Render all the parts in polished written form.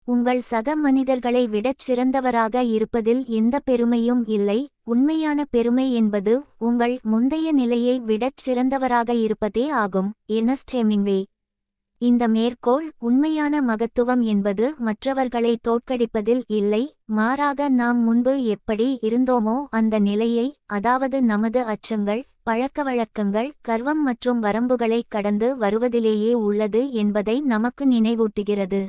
உங்கள் சக மனிதர்களை விடச் சிறந்தவராக இருப்பதில் எந்த பெருமையும் இல்லை. உண்மையான பெருமை என்பது உங்கள் முந்தைய நிலையை விடச் சிறந்தவராக இருப்பதே ஆகும். Ernst Hemingway. இந்த மேற்கோள் உண்மையான மகத்துவம் என்பது மற்றவர்களை தோற்கடிப்பதில் இல்லை, மாறாக நாம் முன்பு எப்படி இருந்தோமோ அந்த நிலையை, அதாவது நமது அச்சங்கள், பழக்கவழக்கங்கள், கர்வம் மற்றும் வரம்புகளை கடந்து வருவதிலேயே உள்ளது என்பதை நமக்கு நினைவூட்டுகிறது.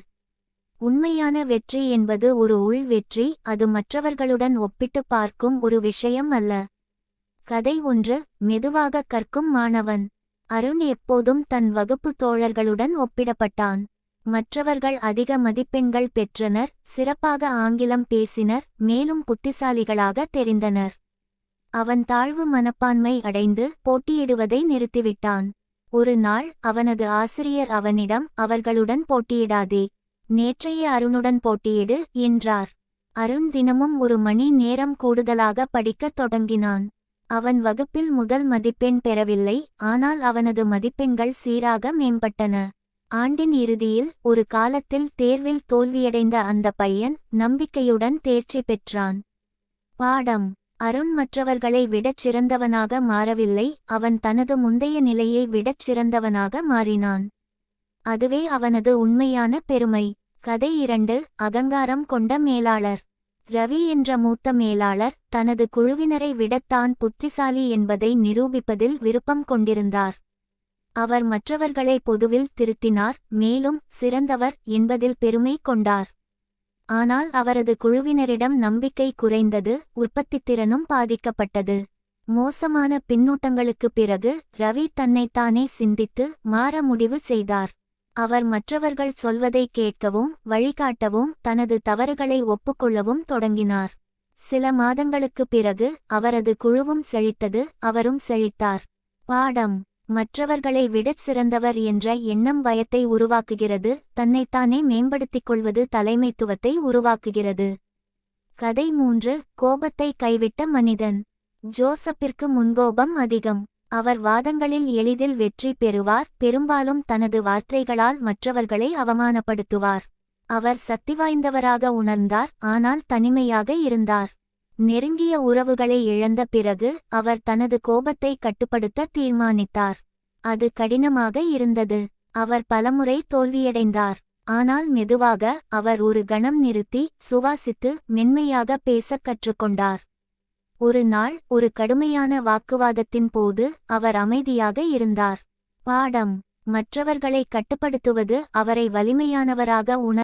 உண்மையான வெற்றி என்பது ஒரு உள் வெற்றி, அது மற்றவர்களுடன் ஒப்பிட்டு பார்க்கும் ஒரு விஷயம் அல்ல. கதை 1. மெதுவாக கற்கும் மாணவன். அருண் எப்போதும் தன் வகுப்பு தோழர்களுடன் ஒப்பிடப்பட்டான். மற்றவர்கள் அதிக மதிப்பெண்கள் பெற்றனர், சிறப்பாக ஆங்கிலம் பேசினர், மேலும் புத்திசாலிகளாக தெரிந்தனர். அவன் தாழ்வு மனப்பான்மை அடைந்து போட்டியிடுவதை நிறுத்திவிட்டான். ஒரு நாள் அவனது ஆசிரியர் அவனிடம், அவர்களுடன் போட்டியிடாதே, நேற்றைய அருணுடன் போட்டியிடு என்றார். அருண் தினமும் 1 மணி நேரம் கூடுதலாக படிக்கத் தொடங்கினான். அவன் வகுப்பில் முதல் மதிப்பெண் பெறவில்லை, ஆனால் அவனது மதிப்பெண்கள் சீராக மேம்பட்டன. ஆண்டின் இறுதியில் ஒரு காலத்தில் தேர்வில் தோல்வியடைந்த அந்த பையன் நம்பிக்கையுடன் தேர்ச்சி பெற்றான். பாடம்: அருண் மற்றவர்களை விடச் சிறந்தவனாக மாறவில்லை, அவன் தனது முந்தைய நிலையை விடச் சிறந்தவனாக மாறினான். அதுவே அவனது உண்மையான பெருமை. கதை 2. அகங்காரம் கொண்ட மேலாளர். ரவி என்ற மூத்த மேலாளர் தனது குழுவினரை விடத் தான் புத்திசாலி என்பதை நிரூபிப்பதில் விருப்பம் கொண்டிருந்தார். அவர் மற்றவர்களை பொதுவில் திருத்தினார், மேலும் சிறந்தவர் என்பதில் பெருமை கொண்டார். ஆனால் அவரது குழுவினரிடம் நம்பிக்கை குறைந்தது, உற்பத்தித்திறனும் பாதிக்கப்பட்டது. மோசமான பின்னூட்டங்களுக்குப் பிறகு ரவி தன்னைத்தானே சிந்தித்து மாற முடிவு செய்தார். அவர் மற்றவர்கள் சொல்வதை கேட்கவும் வழிகாட்டவும் தனது தவறுகளை ஒப்புக்கொள்ளவும் தொடங்கினார். சில மாதங்களுக்குப் பிறகு அவரது குழுவும் செழித்தது, அவரும் செழித்தார். பாடம்: மற்றவர்களை விடச் சிறந்தவர் என்ற எண்ணம் பயத்தை உருவாக்குகிறது, தன்னைத்தானே மேம்படுத்திக் கொள்வது தலைமைத்துவத்தை உருவாக்குகிறது. கதை 3. கோபத்தை கைவிட்ட மனிதன். ஜோசப்பிற்கு முன்கோபம் அதிகம். அவர் வாதங்களில் எளிதில் வெற்றி பெறுவார், பெரும்பாலும் தனது வார்த்தைகளால் மற்றவர்களை அவமானப்படுத்துவார். அவர் சக்திவாய்ந்தவராக உணர்ந்தார், ஆனால் தனிமையாக இருந்தார். நெருங்கிய உறவுகளை இழந்த பிறகு அவர் தனது கோபத்தை கட்டுப்படுத்த தீர்மானித்தார். அது கடினமாக இருந்தது. அவர் பலமுறை தோல்வியடைந்தார். ஆனால் மெதுவாக அவர் ஒரு கணம் நிறுத்தி சுவாசித்து மென்மையாக பேசக் கற்றுக்கொண்டார். ஒரு நாள் ஒரு கடுமையான வாக்குவாதத்தின் போது அவர் அமைதியாக இருந்தார். பாடம்: மற்றவர்களை கட்டுப்படுத்துவது அவரை வலிமையானவராக